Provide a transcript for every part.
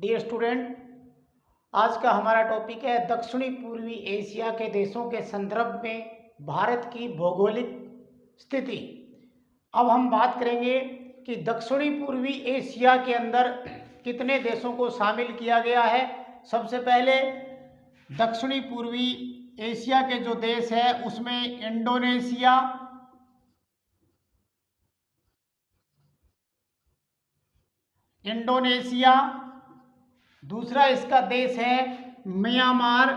Dear student, आज का हमारा टॉपिक है दक्षिणी पूर्वी एशिया के देशों के संदर्भ में भारत की भौगोलिक स्थिति। अब हम बात करेंगे कि दक्षिणी पूर्वी एशिया के अंदर कितने देशों को शामिल किया गया है। सबसे पहले दक्षिणी पूर्वी एशिया के जो देश है उसमें इंडोनेशिया, दूसरा इसका देश है म्यांमार,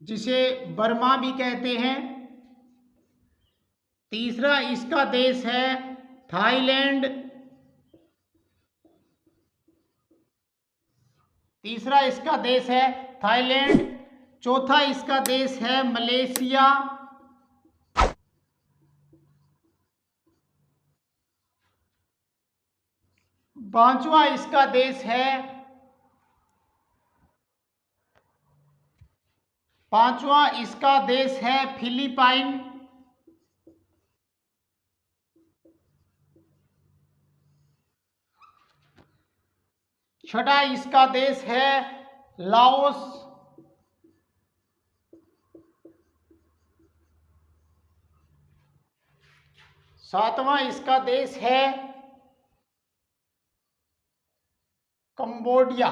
जिसे बर्मा भी कहते हैं, तीसरा इसका देश है थाईलैंड, चौथा इसका देश है मलेशिया, पांचवा इसका देश है फिलीपाइन, छठा इसका देश है लाओस, सातवां इसका देश है कंबोडिया,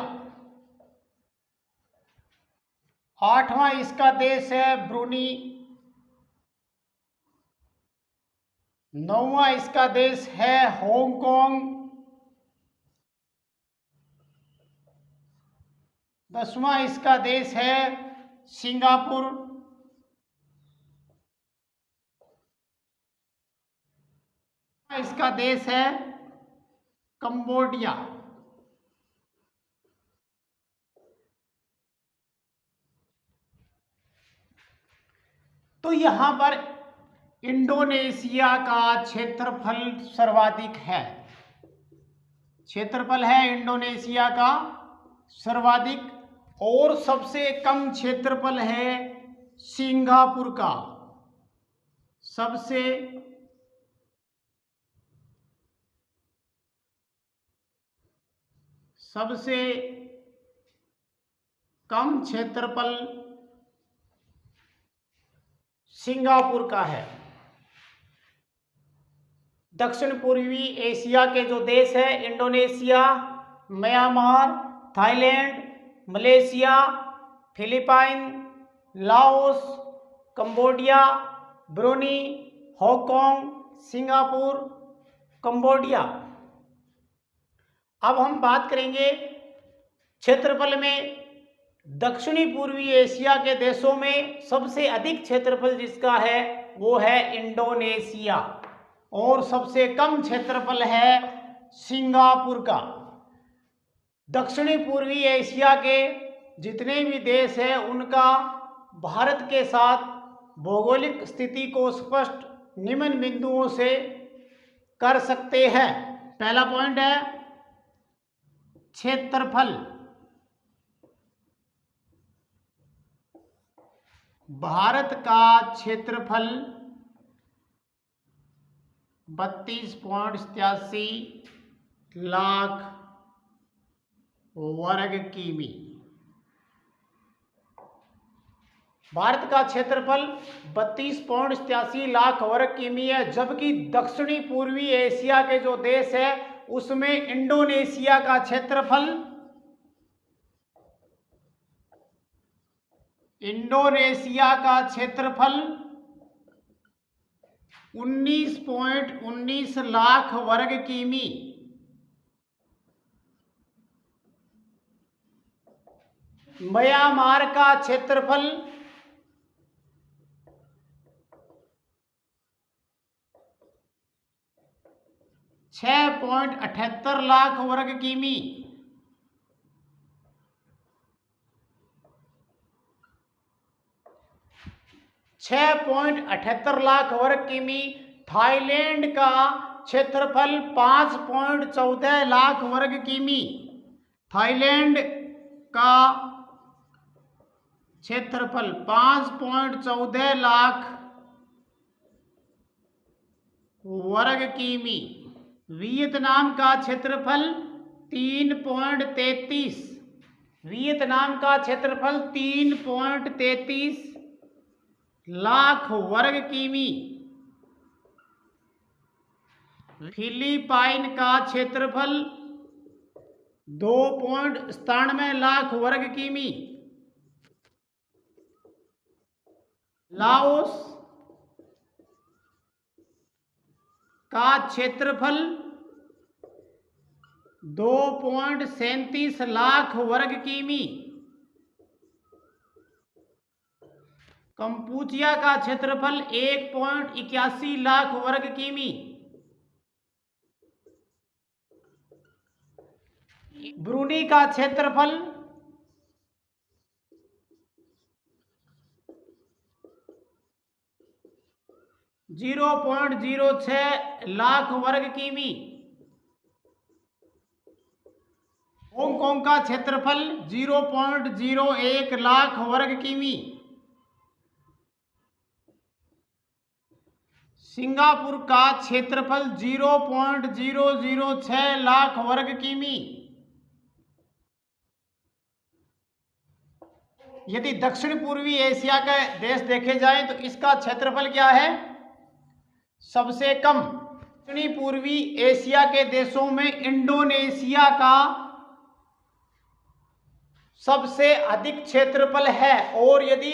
आठवां इसका देश है ब्रूनी, नौवां इसका देश है हांगकांग, 10वां इसका देश है सिंगापुर, इसका देश है कंबोडिया। तो यहां पर इंडोनेशिया का क्षेत्रफल सर्वाधिक है, क्षेत्रफल है इंडोनेशिया का सर्वाधिक, और सबसे कम क्षेत्रफल है सिंगापुर का। सबसे कम क्षेत्रफल सिंगापुर का है। दक्षिण पूर्वी एशिया के जो देश है Indonesia, Myanmar, Thailand, Malaysia, Philippine, Laos, Cambodia, Bruny, Hong Kong, Singapore, Cambodia. अब हम बात करेंगे क्षेत्रफल में। दक्षिणी पूर्वी एशिया के देशों में सबसे अधिक क्षेत्रफल जिसका है वो है इंडोनेशिया, और सबसे कम क्षेत्रफल है सिंगापुर का। दक्षिणी पूर्वी एशिया के जितने भी देश हैं उनका भारत के साथ भौगोलिक स्थिति को स्पष्ट निम्न बिंदुओं से कर सकते हैं। पहला पॉइंट है क्षेत्रफल। भारत का क्षेत्रफल 32.87 लाख वर्ग किमी। भारत का क्षेत्रफल 32.87 लाख वर्ग किमी है, जबकि दक्षिणी पूर्वी एशिया के जो देश है उसमें इंडोनेशिया का क्षेत्रफल 19.19 लाख वर्ग किमी। म्यांमार का क्षेत्रफल 6.78 लाख वर्ग किमी। 6.78 लाख वर्ग किमी। थाईलैंड का क्षेत्रफल 5.14 लाख वर्ग किमी। थाईलैंड का क्षेत्रफल 5.14 लाख वर्ग किमी। वियतनाम का क्षेत्रफल 3.33। वियतनाम का क्षेत्रफल 3.33 लाख वर्ग किमी। फिलीपाइन का क्षेत्रफल 2.97 लाख वर्ग किमी। लाओस का क्षेत्रफल 2.37 लाख वर्ग किमी। कंपूचिया का क्षेत्रफल 1.81 लाख वर्ग किमी। ब्रूनी का क्षेत्रफल 0.06 लाख वर्ग किमी। हांगकांग का क्षेत्रफल 0.01 लाख वर्ग किमी। सिंगापुर का क्षेत्रफल 0.006 लाख वर्ग किमी। यदि दक्षिण पूर्वी एशिया के देश देखे जाएं तो इसका क्षेत्रफल क्या है? सबसे कम दक्षिणी पूर्वी एशिया के देशों में इंडोनेशिया का सबसे अधिक क्षेत्रफल है। और यदि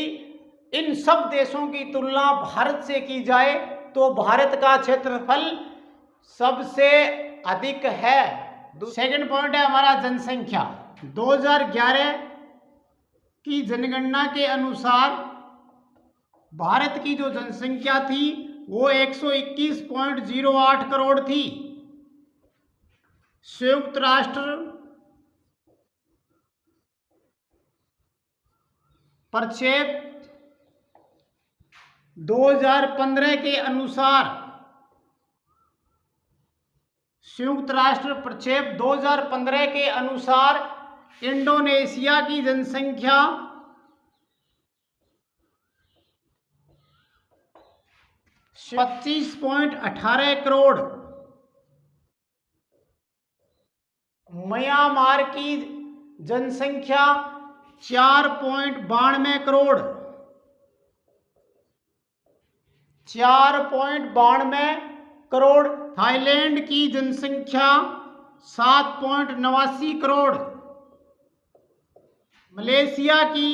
इन सब देशों की तुलना भारत से की जाए तो भारत का क्षेत्रफल सबसे अधिक है। सेकंड पॉइंट है हमारा जनसंख्या। 2011 की जनगणना के अनुसार भारत की जो जनसंख्या थी वो 121.08 करोड़ थी। संयुक्त राष्ट्र प्रक्षेप 2015 के अनुसार संयुक्त राष्ट्र प्रक्षेप 2015 के अनुसार इंडोनेशिया की जनसंख्या 25.18 करोड़। म्यांमार की जनसंख्या 4.92 करोड़। 4.92 करोड़। थाईलैंड की जनसंख्या 7.89 करोड़। मलेशिया की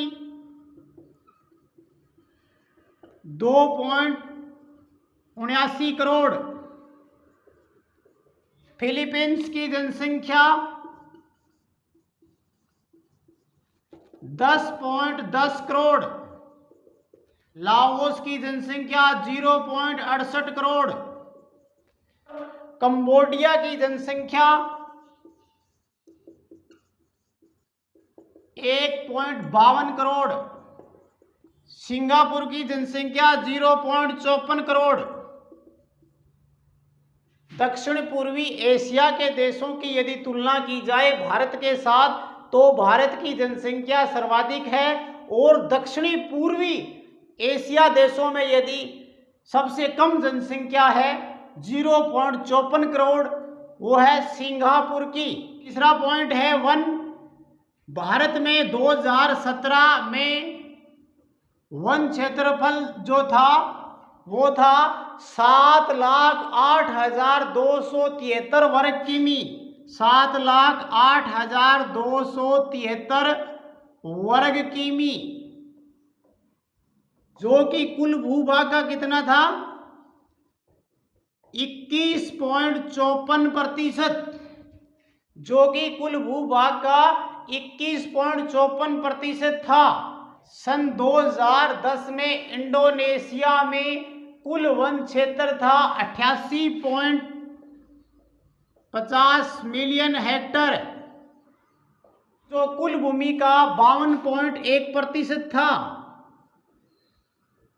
2.79 करोड़। फिलीपींस की जनसंख्या 10.10 करोड़। लाओस की जनसंख्या 0.68 करोड़। कंबोडिया की जनसंख्या 1.52 करोड़। सिंगापुर की जनसंख्या 0.54 करोड़। दक्षिण पूर्वी एशिया के देशों की यदि तुलना की जाए भारत के साथ तो भारत की जनसंख्या सर्वाधिक है। और दक्षिणी पूर्वी एशिया देशों में यदि सबसे कम जनसंख्या है 0.54 करोड़, वो है सिंगापुर की। तीसरा पॉइंट है वन। भारत में 2017 में वन क्षेत्रफल जो था वो था 7,08,273 वर्ग किमी। 7,08,273 वर्ग किमी, जो कि कुल भूभाग का कितना था? 21.54%। जो कि कुल भूभाग का 21.54% था। सन 2010 में इंडोनेशिया में कुल वन क्षेत्र था 88.50 मिलियन हेक्टेयर, जो कुल भूमि का 52.1% था।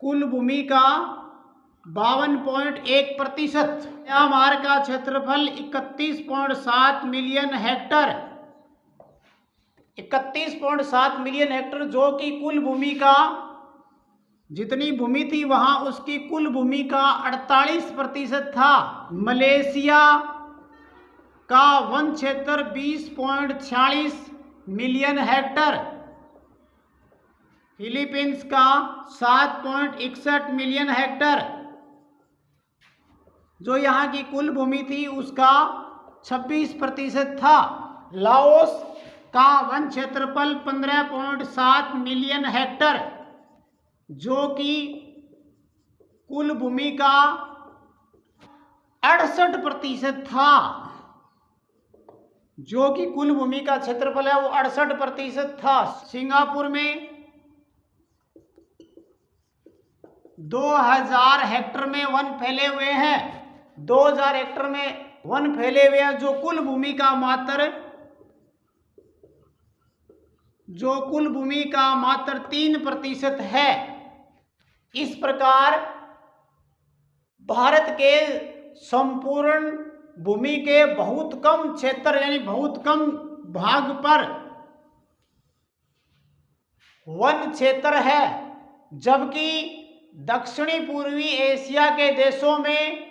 कुल भूमि का 52.1%। म्यांमार का क्षेत्रफल 31.7 मिलियन हेक्टेयर। 31.7 मिलियन हेक्टेयर, जो कि कुल भूमि का जितनी भूमि थी वहां उसकी कुल भूमि का 48% था। मलेशिया का वन क्षेत्र 20.46 मिलियन हेक्टर, फिलीपींस का 7.61 मिलियन हेक्टर, जो यहाँ की कुल भूमि थी उसका 26% था। लाओस का वन क्षेत्रफल 15.7 मिलियन हेक्टर, जो कि कुल भूमि का 68% था, जो कि कुल भूमि का क्षेत्रफल है वो 68% था। सिंगापुर में 2000 हेक्टर में वन फैले हुए हैं, 2000 हेक्टर में वन फैले हुए हैं, जो कुल भूमि का मात्र 3% है। इस प्रकार भारत के संपूर्ण भूमि के बहुत कम क्षेत्र यानी बहुत कम भाग पर वन क्षेत्र है, जबकि दक्षिणी पूर्वी एशिया के देशों में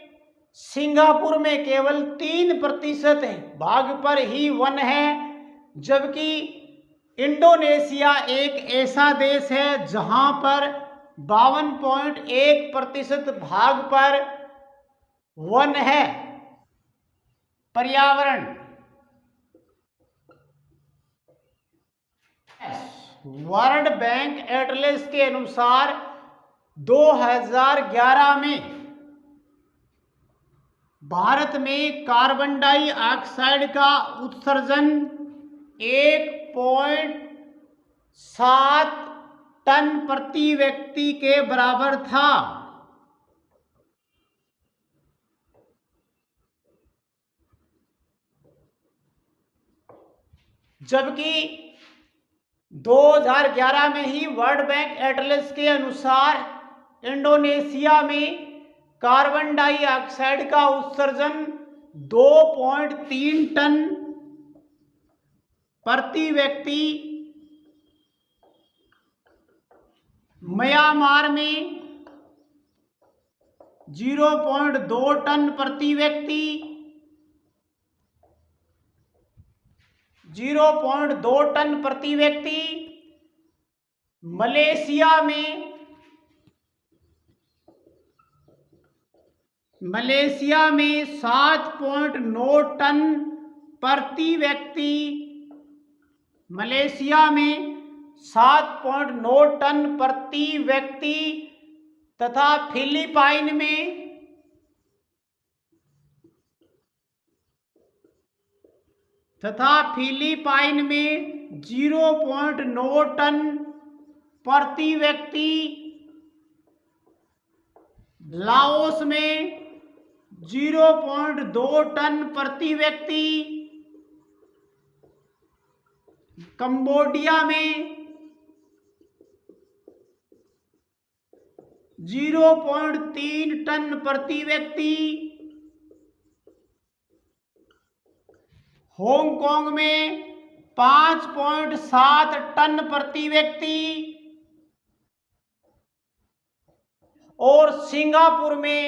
सिंगापुर में केवल 3% भाग पर ही वन है, जबकि इंडोनेशिया एक ऐसा देश है जहां पर 52.1% भाग पर वन है। पर्यावरण, वर्ल्ड बैंक एटलस के अनुसार 2011 में भारत में कार्बन डाइऑक्साइड का उत्सर्जन 1.7 टन प्रति व्यक्ति के बराबर था, जबकि 2011 में ही वर्ल्ड बैंक एटलस के अनुसार इंडोनेशिया में कार्बन डाइऑक्साइड का उत्सर्जन 2.3 टन प्रति व्यक्ति, म्यांमार में 0.2 टन प्रति व्यक्ति, 0.2 टन प्रति व्यक्ति, मलेशिया में 7.9 टन प्रति व्यक्ति, मलेशिया में 7.9 टन प्रति व्यक्ति तथा फिलीपाइन में 0.9 टन प्रति व्यक्ति, लाओस में 0.2 टन प्रति व्यक्ति, कंबोडिया में 0.3 टन प्रति व्यक्ति, हांगकांग में 5.7 टन प्रति व्यक्ति और सिंगापुर में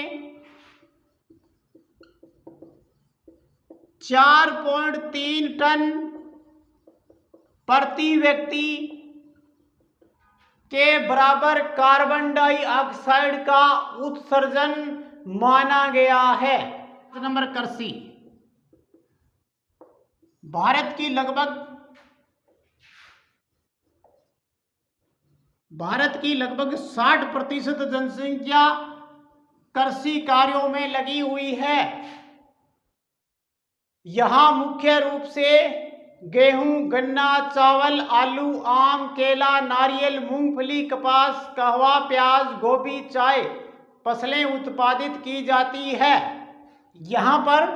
4.3 टन प्रति व्यक्ति के बराबर कार्बन डाइऑक्साइड का उत्सर्जन माना गया है। नंबर कृषि, भारत की लगभग 60% जनसंख्या कृषि कार्यों में लगी हुई है। यहाँ मुख्य रूप से गेहूं, गन्ना, चावल, आलू, आम, केला, नारियल, मूंगफली, कपास, कहवा, प्याज, गोभी, चाय फसलें उत्पादित की जाती है। यहाँ पर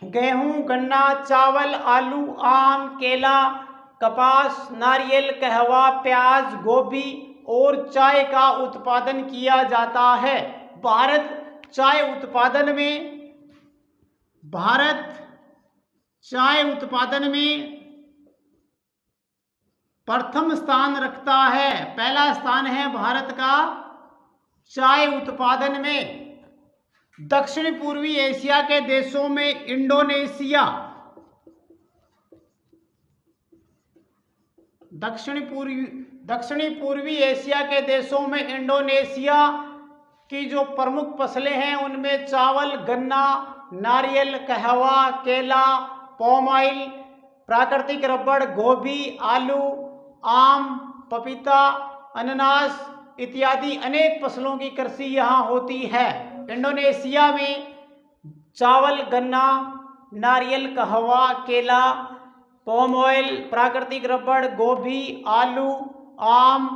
गेहूं, गन्ना, चावल, आलू, आम, केला, कपास, नारियल, कहवा, प्याज, गोभी और चाय का उत्पादन किया जाता है। भारत चाय उत्पादन में प्रथम स्थान रखता है। पहला स्थान है भारत का चाय उत्पादन में। दक्षिण पूर्वी एशिया के देशों में इंडोनेशिया दक्षिणी पूर्वी एशिया के देशों में इंडोनेशिया की जो प्रमुख फसलें हैं उनमें चावल, गन्ना, नारियल, कहवा, केला, पाम ऑयल, प्राकृतिक रबड़, गोभी, आलू, आम, पपीता, अनानास इत्यादि अनेक फसलों की कृषि यहाँ होती है। इंडोनेशिया में चावल, गन्ना, नारियल, कहवा, केला, पाम ऑयल, प्राकृतिक रबड़, गोभी, आलू, आम,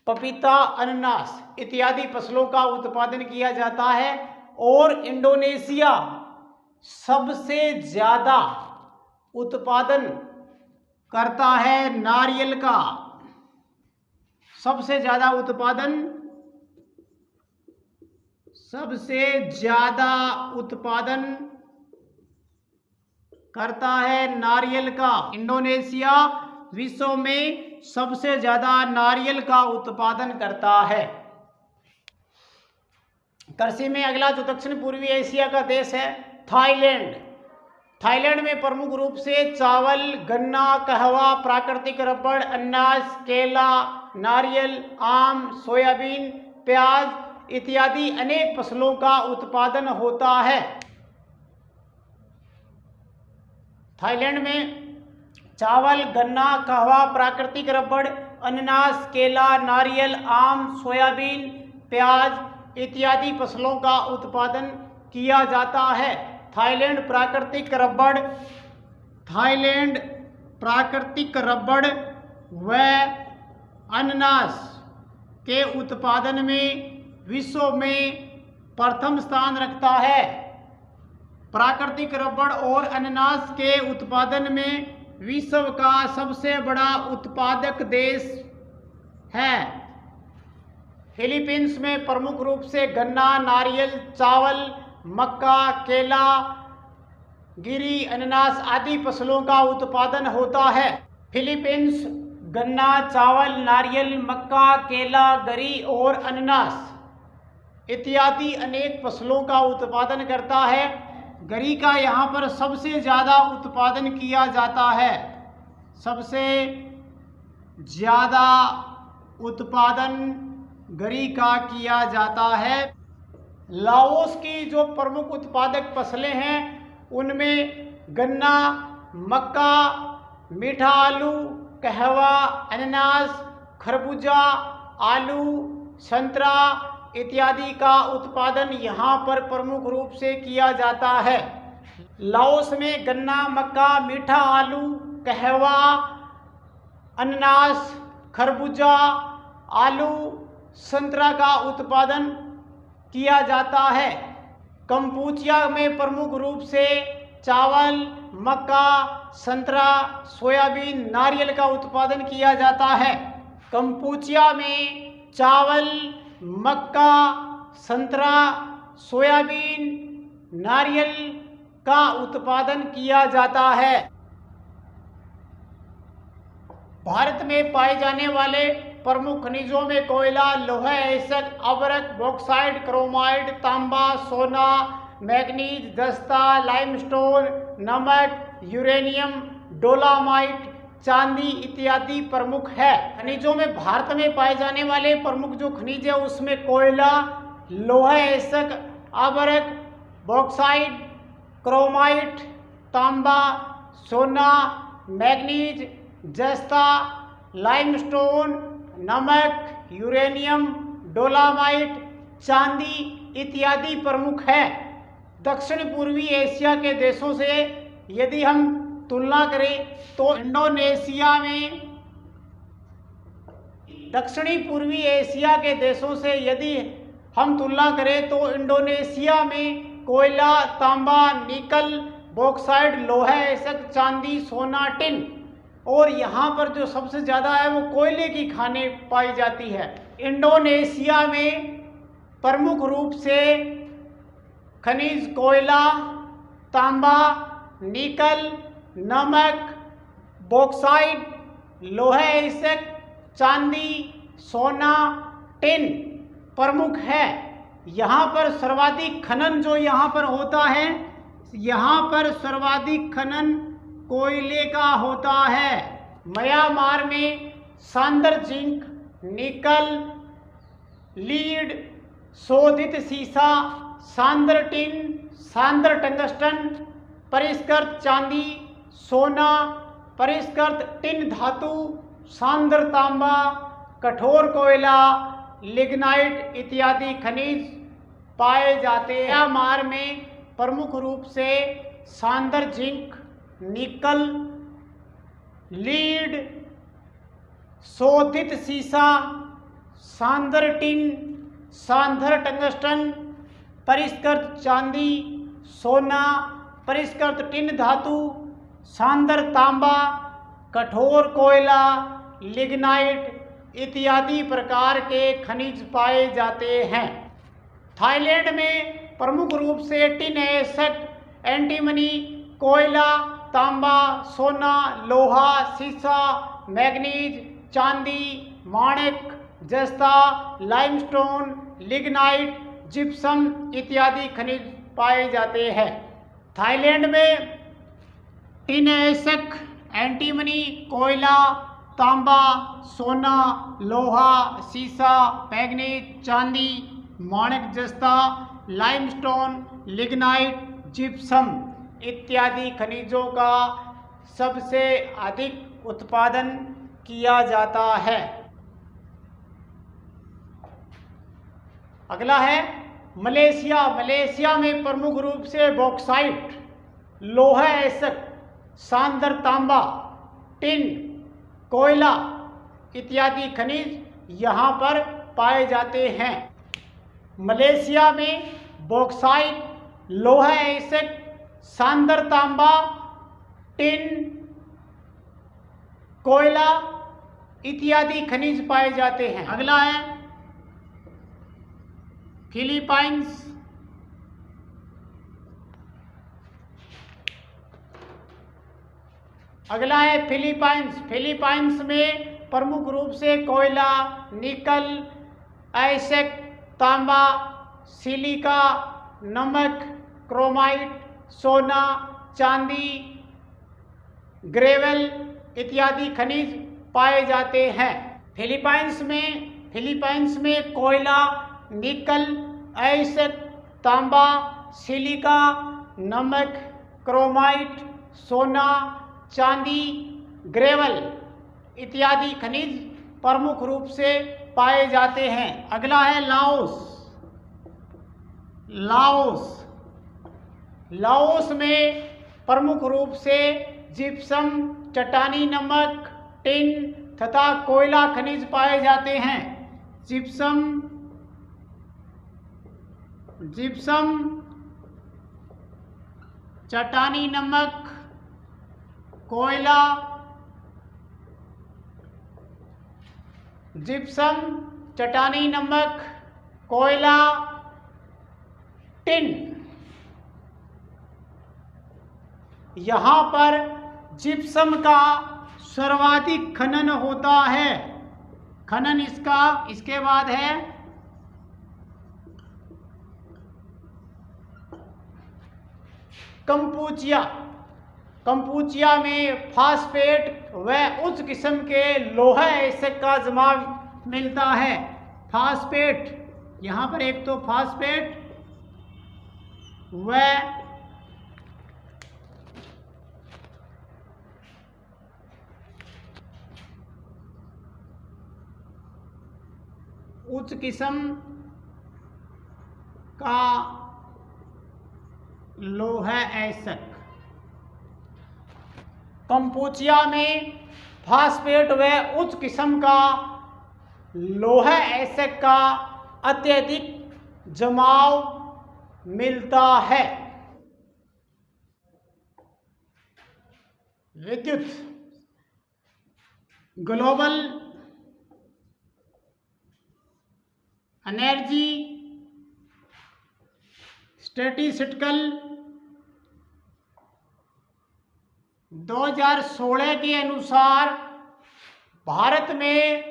पपीता, अनानास इत्यादि फसलों का उत्पादन किया जाता है और इंडोनेशिया सबसे ज़्यादा उत्पादन करता है नारियल का। सबसे ज़्यादा उत्पादन करता है नारियल का। इंडोनेशिया विश्व में सबसे ज़्यादा नारियल का उत्पादन करता है। कृषि में अगला जो दक्षिण पूर्वी एशिया का देश है थाईलैंड। थाईलैंड में प्रमुख रूप से चावल, गन्ना, कहवा, प्राकृतिक रबड़, अनानास, केला, नारियल, आम, सोयाबीन, प्याज इत्यादि अनेक फसलों का उत्पादन होता है। थाईलैंड में चावल, गन्ना, कहवा, प्राकृतिक रबड़, अनानास, केला, नारियल, आम, सोयाबीन, प्याज इत्यादि फसलों का उत्पादन किया जाता है। थाईलैंड प्राकृतिक रबड़ व अनानास के उत्पादन में विश्व में प्रथम स्थान रखता है। प्राकृतिक रबड़ और अनानास के उत्पादन में विश्व का सबसे बड़ा उत्पादक देश है। फिलीपींस में प्रमुख रूप से गन्ना, नारियल, चावल, मक्का, केला, गिरी, अनानास आदि फसलों का उत्पादन होता है। फिलीपींस गन्ना, चावल, नारियल, मक्का, केला, गरी और अनानास इत्यादि अनेक फसलों का उत्पादन करता है। गरी का यहाँ पर सबसे ज़्यादा उत्पादन किया जाता है। सबसे ज़्यादा उत्पादन गरी का किया जाता है। लाओस की जो प्रमुख उत्पादक फसलें हैं उनमें गन्ना, मक्का, मीठा आलू, कहवा, अनानास, खरबूजा, आलू, संतरा इत्यादि का उत्पादन यहाँ पर प्रमुख रूप से किया जाता है। लाओस में गन्ना, मक्का, मीठा आलू, कहवा, अनानास, खरबूजा, आलू, संतरा का उत्पादन किया जाता है। कंपूचिया में प्रमुख रूप से चावल, मक्का, संतरा, सोयाबीन, नारियल का उत्पादन किया जाता है। कंपूचिया में चावल, मक्का, संतरा, सोयाबीन, नारियल का उत्पादन किया जाता है। भारत में पाए जाने वाले प्रमुख खनिजों में कोयला, लोहा एसक, अबरक, बॉक्साइट, क्रोमाइट, तांबा, सोना, मैग्नीज, जस्ता, लाइमस्टोन, नमक, यूरेनियम, डोलामाइट, चांदी इत्यादि प्रमुख है। खनिजों में भारत में पाए जाने वाले प्रमुख जो खनिज है उसमें कोयला, लोहा एसक, अबरक, बॉक्साइट, क्रोमाइट, तांबा, सोना, मैग्नीज, जस्ता, लाइमस्टोन, नमक, यूरेनियम, डोलामाइट, चांदी इत्यादि प्रमुख है। दक्षिण पूर्वी एशिया के देशों से यदि हम तुलना करें तो इंडोनेशिया में, दक्षिणी पूर्वी एशिया के देशों से यदि हम तुलना करें तो इंडोनेशिया में कोयला, तांबा, निकल, बॉक्साइट, लोहा एसक, चांदी, सोना, टिन और यहाँ पर जो सबसे ज़्यादा है वो कोयले की खानें पाई जाती है। इंडोनेशिया में प्रमुख रूप से खनिज कोयला, तांबा, निकल, नमक, बॉक्साइट, लोहा एसक, चांदी, सोना, टिन प्रमुख है। यहाँ पर सर्वाधिक खनन जो यहाँ पर होता है, यहाँ पर सर्वाधिक खनन कोयले का होता है। म्यांमार में सांदर जिंक, निकल, लीड, शोधित सीसा, सांदर टिन, सांदर टंगस्टन, परिष्कृत चांदी, सोना, परिष्कृत टिन धातु, सांदर तांबा, कठोर कोयला, लिग्नाइट इत्यादि खनिज पाए जाते हैं। म्यांमार में प्रमुख रूप से सांदर जिंक, निकल, लीड, शोधित सीसा, सांदर टिन, सांदर टंगस्टन, परिष्कृत चांदी, सोना, परिष्कृत टिन धातु, सांदर तांबा, कठोर कोयला, लिग्नाइट इत्यादि प्रकार के खनिज पाए जाते हैं। थाईलैंड में प्रमुख रूप से टिन एशक, एंटीमनी, कोयला, तांबा, सोना, लोहा, सीसा, मैग्नीज, चांदी, माणिक, जस्ता, लाइमस्टोन, लिग्नाइट, जिप्सम इत्यादि खनिज पाए जाते हैं। थाईलैंड में टिन एशक, एंटीमनी, कोयला, तांबा, सोना, लोहा, सीसा, मैग्नीज, चांदी, माणिक जस्ता, लाइमस्टोन, लिग्नाइट, जिप्सम इत्यादि खनिजों का सबसे अधिक उत्पादन किया जाता है। अगला है मलेशिया। मलेशिया में प्रमुख रूप से बॉक्साइट, लोहा एशक, सांदर तांबा, टिन, कोयला इत्यादि खनिज यहाँ पर पाए जाते हैं। मलेशिया में बॉक्साइट, लोहा एशक, सांदर तांबा, टिन, कोयला इत्यादि खनिज पाए जाते हैं। अगला है फिलीपाइंस। अगला है फिलीपाइंस। फिलीपाइंस में प्रमुख रूप से कोयला, निकल, एशक, तांबा, सिलिका, नमक, क्रोमाइट, सोना, चांदी, ग्रेवल इत्यादि खनिज पाए जाते हैं। फिलीपाइंस में कोयला, निकल, एशक, तांबा, सिलिका, नमक, क्रोमाइट, सोना, चांदी, ग्रेवल इत्यादि खनिज प्रमुख रूप से पाए जाते हैं। अगला है लाओस। लाओस में प्रमुख रूप से जिप्सम, चट्टानी नमक, टिन तथा कोयला खनिज पाए जाते हैं। जिप्सम, चट्टानी नमक, कोयला, जिप्सम, चट्टानी नमक, कोयला, टिन। यहाँ पर जिप्सम का सर्वाधिक खनन होता है। खनन इसके बाद है कंपूचिया में फास्फेट व उच्च किस्म के लोहा एशक का जमा मिलता है। फास्फेट, यहाँ पर एक तो फास्फेट व उच्च किस्म का लोहा एशक। कंपूचिया में फास्फेट व उच्च किस्म का लोहा एशक का अत्यधिक जमाव मिलता है। विद्युत। ग्लोबल एनर्जी स्टैटिस्टिकल 2016 के अनुसार भारत में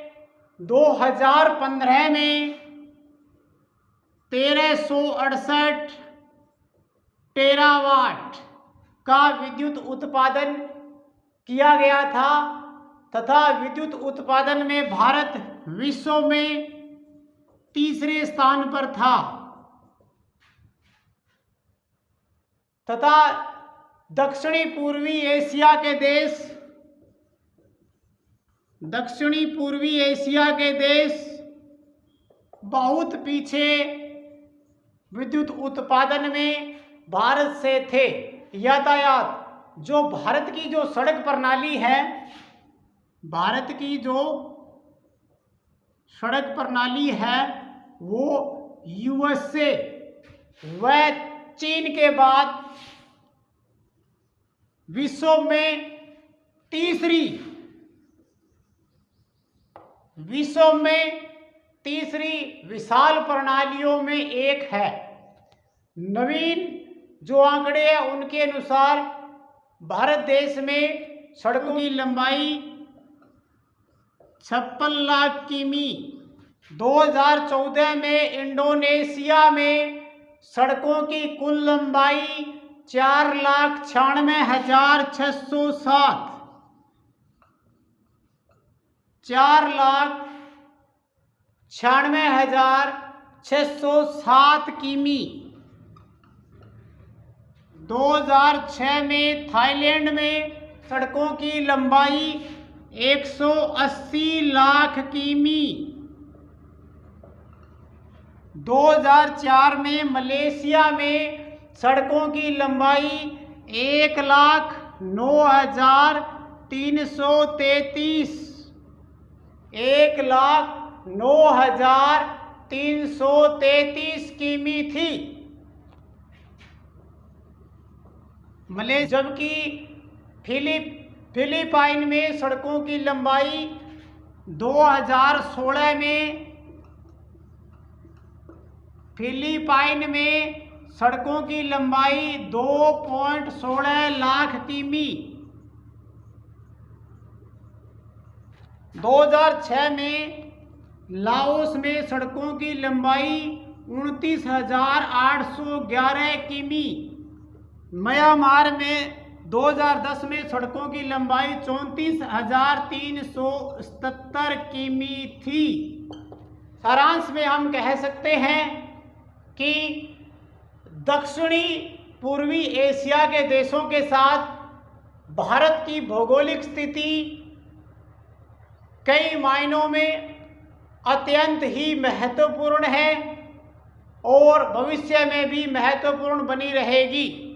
2015 में 1368 टेरावाट का विद्युत उत्पादन किया गया था तथा विद्युत उत्पादन में भारत विश्व में तीसरे स्थान पर था तथा दक्षिणी पूर्वी एशिया के देश बहुत पीछे विद्युत उत्पादन में भारत से थे। यातायात, जो भारत की जो सड़क प्रणाली है, भारत की जो सड़क प्रणाली है वो यूएसए व चीन के बाद विश्व में तीसरी विशाल प्रणालियों में एक है। नवीन जो आंकड़े हैं उनके अनुसार भारत देश में सड़कों की लंबाई 56 लाख किमी। 2014 में इंडोनेशिया में सड़कों की कुल लंबाई 4,96,607 4,96,607 किमी। 2006 में थाईलैंड में सड़कों की लंबाई 180 लाख किमी। 2004 में मलेशिया में सड़कों की लंबाई 1,09,333 किमी थी। जबकि फिलीपाइन में सड़कों की लंबाई 2016 में फिलीपाइन में सड़कों की लंबाई 2.16 लाख किमी। 2006 में लाओस में सड़कों की लंबाई 29,811 किमी। म्यांमार में 2010 में सड़कों की लंबाई 34,377 किमी थी। सारांश में हम कह सकते हैं कि दक्षिणी पूर्वी एशिया के देशों के साथ भारत की भौगोलिक स्थिति कई मायनों में अत्यंत ही महत्वपूर्ण है और भविष्य में भी महत्वपूर्ण बनी रहेगी।